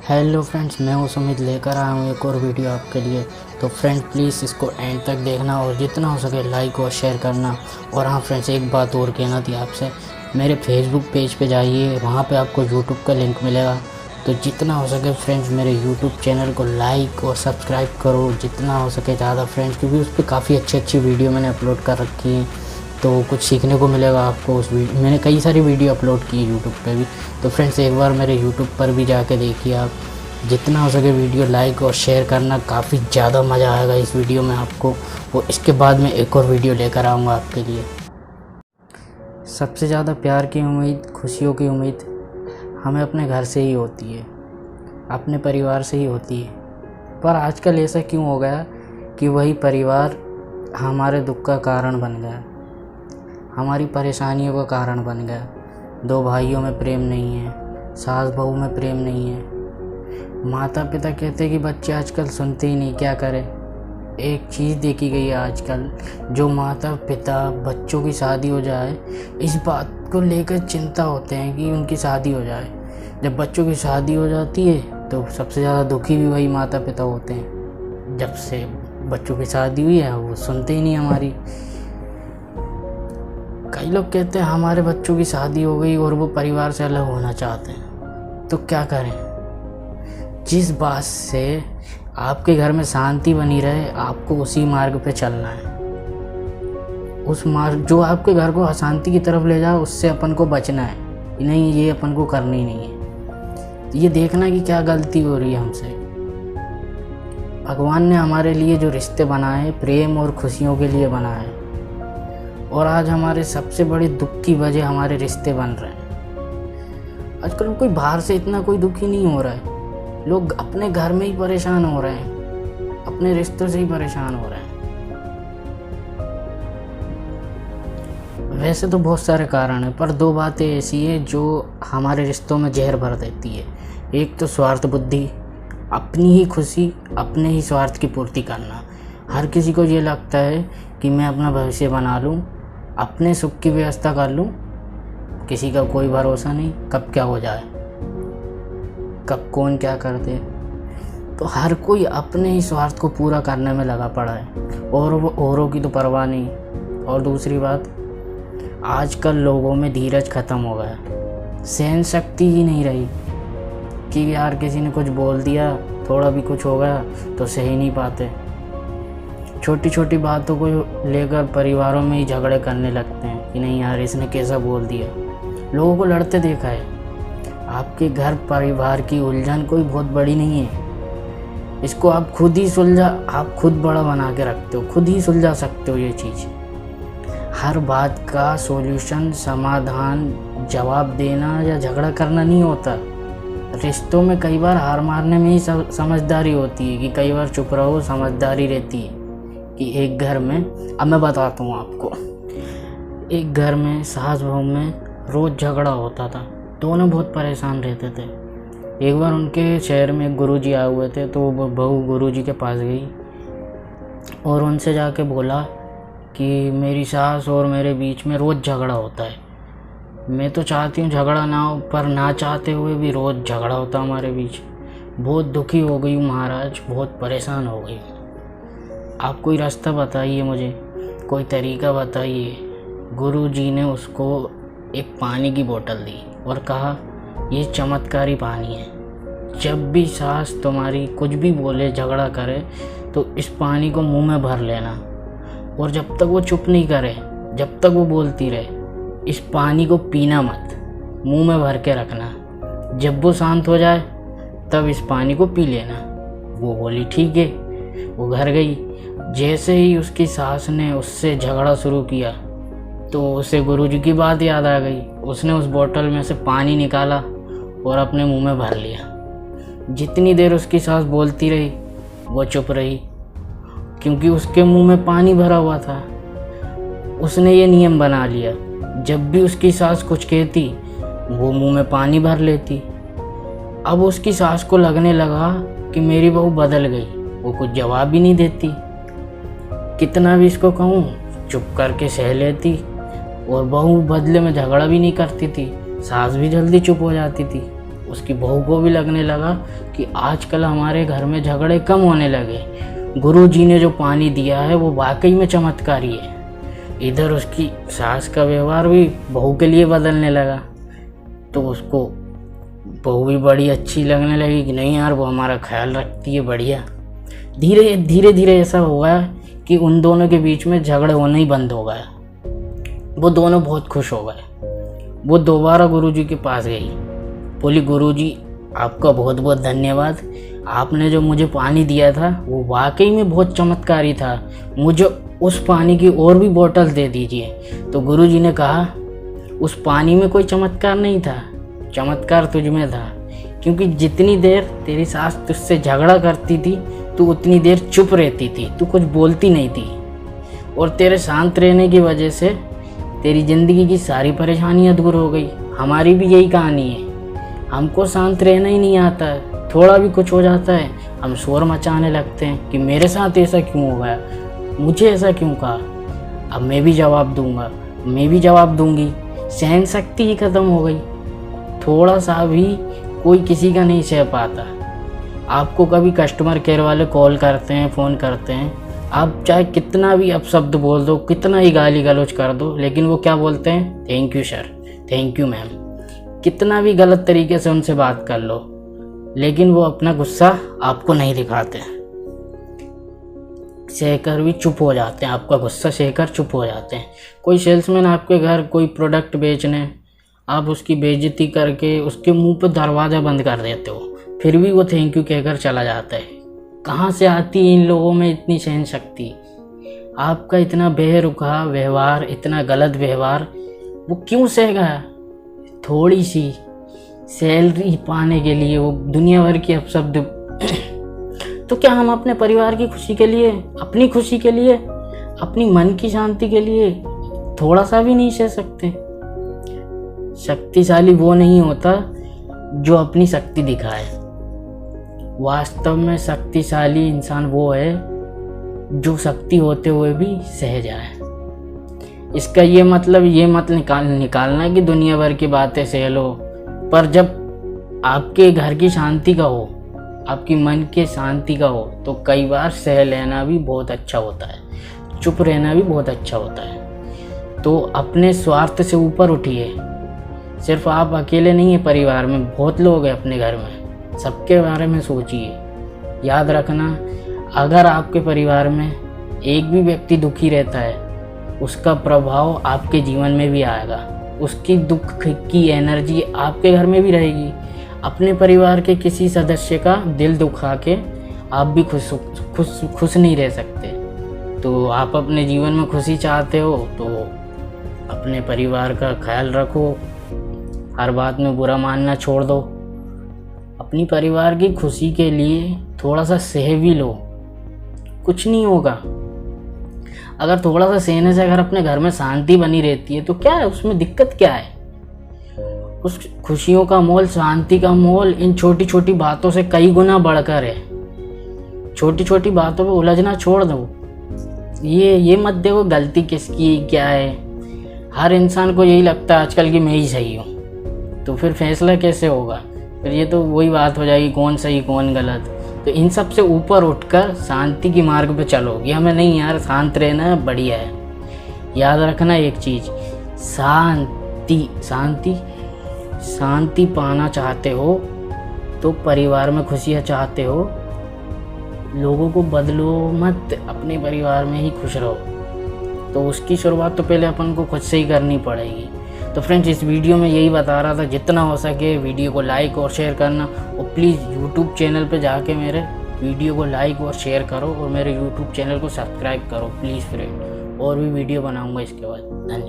Hello friends, मैं हूं सुमित, लेकर आया हूं एक और वीडियो आपके लिए। तो फ्रेंड्स प्लीज़ इसको एंड तक देखना और जितना हो सके लाइक और शेयर करना। और हाँ फ्रेंड्स, एक बात और कहना थी आपसे, मेरे फेसबुक पेज पे जाइए, वहाँ पे आपको यूट्यूब का लिंक मिलेगा। तो जितना हो सके फ्रेंड्स मेरे यूट्यूब चैनल को लाइक और सब्सक्राइब करो, जितना हो सके ज़्यादा फ्रेंड्स, क्योंकि उस पर काफ़ी अच्छी वीडियो मैंने अपलोड कर रखी है। तो कुछ सीखने को मिलेगा आपको उस वीडियो। मैंने कई सारी वीडियो अपलोड की है यूट्यूब पे भी। तो फ्रेंड्स एक बार मेरे यूट्यूब पर भी जाके देखिए आप। जितना हो सके वीडियो लाइक और शेयर करना, काफ़ी ज़्यादा मज़ा आएगा इस वीडियो में आपको। वो इसके बाद मैं एक और वीडियो लेकर आऊँगा आपके लिए। सबसे ज़्यादा प्यार की उम्मीद, खुशियों की उम्मीद हमें अपने घर से ही होती है, अपने परिवार से ही होती है। पर आजकल ऐसा क्यों हो गया कि वही परिवार हमारे दुख का कारण बन गया, हमारी परेशानियों का कारण बन गया। दो भाइयों में प्रेम नहीं है, सास बहू में प्रेम नहीं है। माता पिता कहते हैं कि बच्चे आजकल सुनते ही नहीं, क्या करें। एक चीज़ देखी गई है आजकल, जो माता पिता बच्चों की शादी हो जाए इस बात को लेकर चिंता होते हैं कि उनकी शादी हो जाए। जब बच्चों की शादी हो जाती है तो सबसे ज़्यादा दुखी भी वही माता पिता होते हैं। जब से बच्चों की शादी हुई है वो सुनते ही नहीं हमारी। कई लोग कहते हैं हमारे बच्चों की शादी हो गई और वो परिवार से अलग होना चाहते हैं। तो क्या करें। जिस बात से आपके घर में शांति बनी रहे, आपको उसी मार्ग पे चलना है। उस मार्ग जो आपके घर को अशांति की तरफ ले जाए, उससे अपन को बचना है। नहीं, ये अपन को करनी नहीं है। ये देखना कि क्या गलती हो रही है हमसे। भगवान ने हमारे लिए जो रिश्ते बनाए, प्रेम और खुशियों के लिए बनाए, और आज हमारे सबसे बड़े दुख की वजह हमारे रिश्ते बन रहे हैं। आजकल कोई बाहर से इतना कोई दुखी नहीं हो रहा है। लोग अपने घर में ही परेशान हो रहे हैं, अपने रिश्तों से ही परेशान हो रहे हैं। वैसे तो बहुत सारे कारण हैं, पर दो बातें ऐसी है जो हमारे रिश्तों में जहर भर देती है। एक तो स्वार्थ बुद्धि, अपनी ही खुशी, अपने ही स्वार्थ की पूर्ति करना। हर किसी को ये लगता है कि मैं अपना भविष्य बना लूँ, अपने सुख की व्यवस्था कर लूँ। किसी का कोई भरोसा नहीं, कब क्या हो जाए, कब कौन क्या कर दे। तो हर कोई अपने ही स्वार्थ को पूरा करने में लगा पड़ा है, और वो औरों की तो परवाह नहीं। और दूसरी बात, आजकल लोगों में धीरज खत्म हो गया, सहन शक्ति ही नहीं रही कि यार किसी ने कुछ बोल दिया, थोड़ा भी कुछ हो गया तो सह नहीं पाते। छोटी छोटी बातों को लेकर परिवारों में ही झगड़े करने लगते हैं कि नहीं यार इसने कैसा बोल दिया। लोगों को लड़ते देखा है। आपके घर परिवार की उलझन कोई बहुत बड़ी नहीं है, इसको आप खुद ही आप खुद बड़ा बना के रखते हो, खुद ही सुलझा सकते हो ये चीज़। हर बात का सॉल्यूशन, समाधान, जवाब देना या झगड़ा करना नहीं होता। रिश्तों में कई बार हार मारने में ही समझदारी होती है, कि कई बार चुप रहो समझदारी रहती है। कि एक घर में, अब मैं बताता हूँ आपको, एक घर में सास बहू में रोज़ झगड़ा होता था। दोनों बहुत परेशान रहते थे। एक बार उनके शहर में एक गुरुजी आए हुए थे, तो वो बहू गुरुजी के पास गई और उनसे जाके बोला कि मेरी सास और मेरे बीच में रोज़ झगड़ा होता है। मैं तो चाहती हूँ झगड़ा ना हो, पर ना चाहते हुए भी रोज़ झगड़ा होता हमारे बीच। बहुत दुखी हो गई हूँ महाराज, बहुत परेशान हो गई। आप कोई रास्ता बताइए मुझे, कोई तरीका बताइए। गुरुजी ने उसको एक पानी की बोतल दी और कहा ये चमत्कारी पानी है। जब भी सास तुम्हारी कुछ भी बोले, झगड़ा करे, तो इस पानी को मुंह में भर लेना, और जब तक वो चुप नहीं करे, जब तक वो बोलती रहे, इस पानी को पीना मत, मुंह में भर के रखना। जब वो शांत हो जाए तब इस पानी को पी लेना। वो बोली ठीक है। वो घर गई। जैसे ही उसकी सास ने उससे झगड़ा शुरू किया तो उसे गुरुजी की बात याद आ गई। उसने उस बोतल में से पानी निकाला और अपने मुंह में भर लिया। जितनी देर उसकी सास बोलती रही वो चुप रही, क्योंकि उसके मुंह में पानी भरा हुआ था। उसने ये नियम बना लिया, जब भी उसकी सास कुछ कहती वो मुंह में पानी भर लेती। अब उसकी सास को लगने लगा कि मेरी बहू बदल गई, वो कुछ जवाब भी नहीं देती। कितना भी इसको कहूँ चुप करके सह लेती, और बहू बदले में झगड़ा भी नहीं करती थी। सास भी जल्दी चुप हो जाती थी। उसकी बहू को भी लगने लगा कि आजकल हमारे घर में झगड़े कम होने लगे, गुरुजी ने जो पानी दिया है वो वाकई में चमत्कारी है। इधर उसकी सास का व्यवहार भी बहू के लिए बदलने लगा, तो उसको बहू भी बड़ी अच्छी लगने लगी कि नहीं यार वो हमारा ख्याल रखती है, बढ़िया। धीरे धीरे ऐसा हुआ कि उन दोनों के बीच में झगड़े होना ही बंद हो गया। वो दोनों बहुत खुश हो गए। वो दोबारा गुरुजी के पास गई, बोली गुरुजी आपका बहुत बहुत धन्यवाद, आपने जो मुझे पानी दिया था वो वाकई में बहुत चमत्कारी था, मुझे उस पानी की और भी बोतल दे दीजिए। तो गुरुजी ने कहा उस पानी में कोई चमत्कार नहीं था, चमत्कार तुझ में था, क्योंकि जितनी देर तेरी सास तुझसे झगड़ा करती थी तू उतनी देर चुप रहती थी, तू कुछ बोलती नहीं थी, और तेरे शांत रहने की वजह से तेरी ज़िंदगी की सारी परेशानियां दूर हो गई। हमारी भी यही कहानी है, हमको शांत रहना ही नहीं आता है, थोड़ा भी कुछ हो जाता है हम शोर मचाने लगते हैं कि मेरे साथ ऐसा क्यों हो गया, मुझे ऐसा क्यों कहा। अब मैं भी जवाब दूंगा, मैं भी जवाब दूंगी, सहन शक्ति ही ख़त्म हो गई। थोड़ा सा भी कोई किसी का नहीं सह पाता। आपको कभी कस्टमर केयर वाले कॉल करते हैं, फ़ोन करते हैं, आप चाहे कितना भी अपशब्द बोल दो, कितना ही गाली गलौज कर दो, लेकिन वो क्या बोलते हैं, thank you sir, thank you ma'am. कितना भी गलत तरीके से उनसे बात कर लो, लेकिन वो अपना गुस्सा आपको नहीं दिखाते, सहकर भी चुप हो जाते हैं, आपका गुस्सा सहकर चुप हो जाते हैं। कोई सेल्समैन आपके घर कोई प्रोडक्ट बेचने, आप उसकी बेइज्जती करके उसके मुंह पे दरवाज़ा बंद कर देते हो, फिर भी वो थैंक यू कहकर चला जाता है। कहाँ से आती है इन लोगों में इतनी सहन शक्ति? आपका इतना बेरुखा व्यवहार, इतना गलत व्यवहार वो क्यों सह गया? थोड़ी सी सैलरी पाने के लिए वो दुनिया भर की अपशब्द। तो क्या हम अपने परिवार की खुशी के लिए, अपनी खुशी के लिए, अपनी मन की शांति के लिए थोड़ा सा भी नहीं सह सकते? शक्तिशाली वो नहीं होता जो अपनी शक्ति दिखाए, वास्तव में शक्तिशाली इंसान वो है जो शक्ति होते हुए भी सह जाए। इसका ये मतलब ये मत निकालना कि दुनिया भर की बातें सह लो, पर जब आपके घर की शांति का हो, आपकी मन के शांति का हो, तो कई बार सह लेना भी बहुत अच्छा होता है, चुप रहना भी बहुत अच्छा होता है। तो अपने स्वार्थ से ऊपर उठिए। सिर्फ आप अकेले नहीं हैं, परिवार में बहुत लोग हैं अपने घर में, सबके बारे में सोचिए। याद रखना, अगर आपके परिवार में एक भी व्यक्ति दुखी रहता है, उसका प्रभाव आपके जीवन में भी आएगा, उसकी दुख की एनर्जी आपके घर में भी रहेगी। अपने परिवार के किसी सदस्य का दिल दुखा के आप भी खुश नहीं रह सकते। तो आप अपने जीवन में खुशी चाहते हो तो अपने परिवार का ख्याल रखो, हर बात में बुरा मानना छोड़ दो। अपनी परिवार की खुशी के लिए थोड़ा सा सह भी लो, कुछ नहीं होगा। अगर थोड़ा सा सहने से अगर अपने घर में शांति बनी रहती है तो क्या है, उसमें दिक्कत क्या है? उस खुशियों का मोल, शांति का मोल इन छोटी छोटी बातों से कई गुना बढ़कर है। छोटी छोटी बातों पे उलझना छोड़ दो। ये मत देखो गलती किसकी क्या है। हर इंसान को यही लगता है आजकल कि मैं ही सही हूँ, तो फिर फैसला कैसे होगा? फिर ये तो वही बात हो जाएगी, कौन सही कौन गलत। तो इन सब से ऊपर उठकर शांति की मार्ग पे चलो कि हमें नहीं यार शांत रहना है, बढ़िया है। याद रखना एक चीज़, शांति पाना चाहते हो तो परिवार में खुशियाँ चाहते हो, लोगों को बदलो मत, अपने परिवार में ही खुश रहो। तो उसकी शुरुआत तो पहले अपन को खुद से ही करनी पड़ेगी। तो फ्रेंड्स, इस वीडियो में यही बता रहा था, जितना हो सके वीडियो को लाइक और शेयर करना, और प्लीज़ यूट्यूब चैनल पे जाके मेरे वीडियो को लाइक और शेयर करो, और मेरे यूट्यूब चैनल को सब्सक्राइब करो प्लीज़ फ्रेंड। और भी वीडियो बनाऊंगा इसके बाद। धन्यवाद।